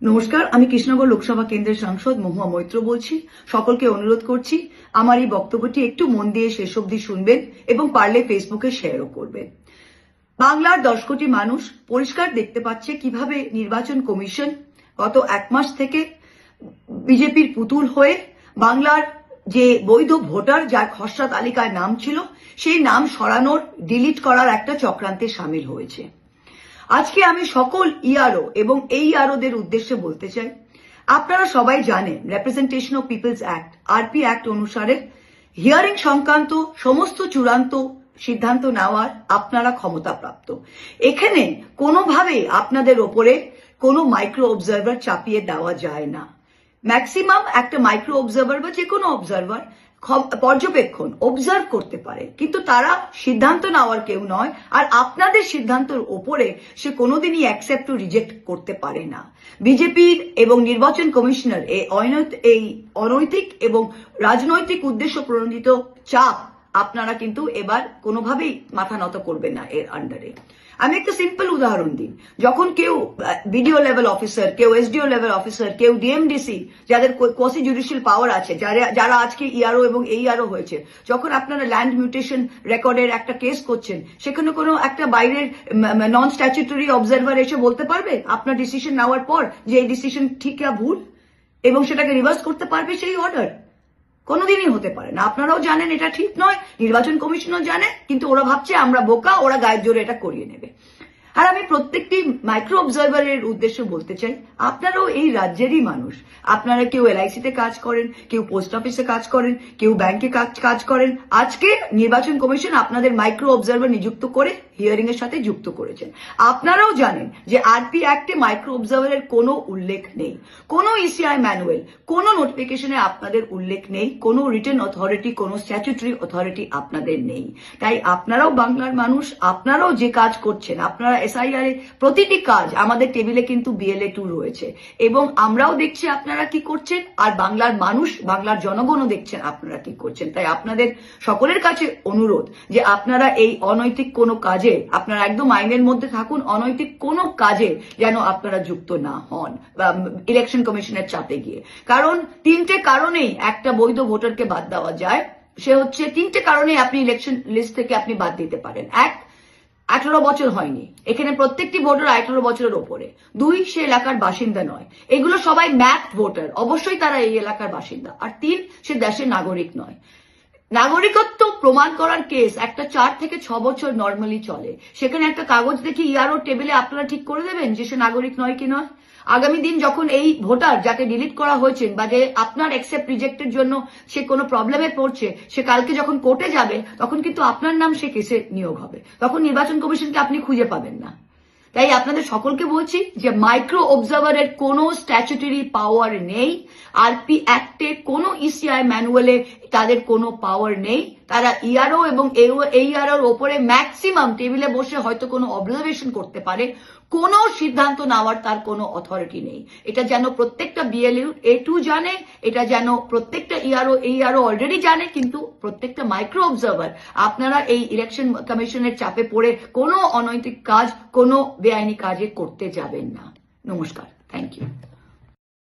নমস্কার, আমি কৃষ্ণনগর লোকসভা কেন্দ্রের সাংসদ মহুয়া মৈত্র বলছি। সকলকে অনুরোধ করছি আমার এই বক্তব্যটি একটু মন দিয়ে শেষ অবধি শুনবেন এবং পারলে ফেসবুকে শেয়ারও করবেন। বাংলার 10 কোটি মানুষ পরিষ্কার দেখতে পাচ্ছে কিভাবে নির্বাচন কমিশন গত 1 মাস থেকে বিজেপির পুতুল হয়ে বাংলার যে বৈধ ভোটার যার খসড়া তালিকায় নাম ছিল সেই নাম সরানোর ডিলিট করার একটা চক্রান্তে সামিল হয়েছে। আজকে আমি সকল ইআরও এবং এই ইআরওদের উদ্দেশ্যে বলতে চাই, আপনারা সবাই জানেন representation of people's act RP act অনুসারে হিয়ারিং সংক্রান্ত সমস্ত চূড়ান্ত সিদ্ধান্ত নেওয়ার আপনারা ক্ষমতাপ্রাপ্ত। এখানে কোনোভাবেই আপনাদের ওপরে কোনো মাইক্রো অবজারভার চাপিয়ে দেওয়া যায় না। ম্যাক্সিমাম একটা মাইক্রো অবজারভার বা যে কোনো অবজারভার পর্যবেক্ষণ অবজার্ভ করতে পারে, কিন্তু তারা সিদ্ধান্ত নেওয়ার কেউ নয়। আর আপনাদের সিদ্ধান্তের ওপরে সে কোনোদিনই অ্যাকসেপ্ট ও রিজেক্ট করতে পারে না। বিজেপির এবং নির্বাচন কমিশনার এই অনৈতিক এবং রাজনৈতিক উদ্দেশ্য প্রণোদিত চাপ আপনারা কিন্তু এবার কোনোভাবেই মাথা নত করবেন না এর আন্ডারে। আমি একটা সিম্পল উদাহরণ দিই, যখন কেউ বিডিও লেভেল অফিসার, কেউ এসডিও লেভেল অফিসার, কেউ ডিএমডিসি যাদের কোয়াসি জুডিশিয়াল পাওয়ার আছে, যারা আজকে ইআরও এবং এইআরও হয়েছে, যখন আপনারা ল্যান্ড মিউটেশন রেকর্ডের একটা কেস করছেন, সেখানে কোনো একটা বাইরের নন স্ট্যাচুটরি অবজারভার এসে বলতে পারবে আপনার ডিসিশন নেওয়ার পর যে এই ডিসিশন ঠিক না ভুল, এবং সেটাকে রিভার্স করতে পারবে সেই অর্ডার? কোনোদিনই হতে পারে না। আপনারাও জানেন এটা ঠিক নয়, নির্বাচন কমিশনও জানে, কিন্তু ওরা ভাবছে আমরা বোকা, ওরা গায়ের জোরে এটা করিয়ে নেবে। আর আমি প্রত্যেকটি মাইক্রো অবজারভারের উদ্দেশ্যে বলতে চাই, আপনারাও এই রাজ্যেরই মানুষ। আপনারা কেউ এলআইসিতে কাজ করেন, কেউ পোস্ট অফিসে কাজ করেন, কেউ ব্যাংকে কাজ করেন। আজকে নির্বাচন কমিশন আপনাদের মাইক্রো অবজারভার নিযুক্ত করে হিয়ারিং এর সাথে যুক্ত করেছেন। আপনারাও জানেন যে আরপি অ্যাক্টে মাইক্রো অবজারভারের কোনো উল্লেখ নেই, কোনো ইসিআই ম্যানুয়াল, কোনো নোটিফিকেশনে আপনাদের উল্লেখ নেই, কোনো রিটেন অথরিটি, কোনো স্ট্যাচুটরি অথরিটি আপনাদের নেই। তাই আপনারাও বাংলার মানুষ, আপনারাও যে কাজ করছেন, আপনারা এসআইআর এর প্রতিটি কাজ আমাদের টেবিলে কিন্তু BLA 2 রয়েছে, এবং আমরাও দেখছি আপনারা কি করছেন, আর বাংলার মানুষ, বাংলার জনগণও দেখছেন আপনারা কি করছেন। তাই আপনাদের সকলের কাছে অনুরোধ যে আপনারা এই অনৈতিক কোনো কাজে আপনারা একদম আইনের মধ্যে থাকুন, অনৈতিক কোনো কাজে যেন আপনারা যুক্ত না হন ইলেকশন কমিশনের চাপে গিয়ে। কারণ 3টে কারণেই একটা বৈধ ভোটারকে বাদ দেওয়া যায়। সে হচ্ছে 3টে কারণে আপনি ইলেকশন লিস্ট থেকে আপনি বাদ দিতে পারেন। 1, 18 বছর হয়নি, এখানে প্রত্যেকটি ভোটার 18 বছরের ওপরে। 2, সে এলাকার বাসিন্দা নয়, এগুলো সবাই ম্যাপ ভোটার, অবশ্যই তারা এই এলাকার বাসিন্দা। আর 3, সে দেশের নাগরিক নয়। নাগরিকত্ব প্রমাণ করার কেস একটা 4 থেকে 6 বছর নর্মালি চলে। সেখানে একটা কাগজ দেখি ইআরও টেবিলে আপনারা ঠিক করে দেবেন যে সে নাগরিক নয় কি নয়। আগামী দিন যখন এই ভোটার যাকে ডিলিট করা হয়েছে বা যে আপনার অ্যাকসেপ্ট রিজেক্টের জন্য সে কোনো প্রবলেমে পড়ছে, সে কালকে যখন কোর্টে যাবে তখন কিন্তু আপনার নাম সে কেসে নিয়োগ হবে, তখন নির্বাচন কমিশনকে আপনি খুঁজে পাবেন না। তাই আপনাদের সকলকে বলছি যে মাইক্রো অবজারভারের কোনো স্ট্যাচুটরি পাওয়ার নেই, আরপি অ্যাক্টে কোনো ইসিআই ম্যানুয়ালে তাদের কোনো পাওয়ার নেই। তারা ইআরও এবং এইআরওর ওপরে ম্যাক্সিমাম টেবিলে বসে হয়তো কোনো অবজারভেশন করতে পারে, কোনো সিদ্ধান্ত নেওয়ার তার কোনো অথরিটি নেই। এটা যেন প্রত্যেকটা BLA 2 জানে, এটা যেন প্রত্যেকটা এইআরও অলরেডি জানে, কিন্তু প্রত্যেকটা মাইক্রো অবজারভার আপনারা এই ইলেকশন কমিশনের চাপে পড়ে কোনো অনৈতিক কাজ, কোনো বেআইনি কাজে করতে যাবেন না। নমস্কার, থ্যাংক ইউ।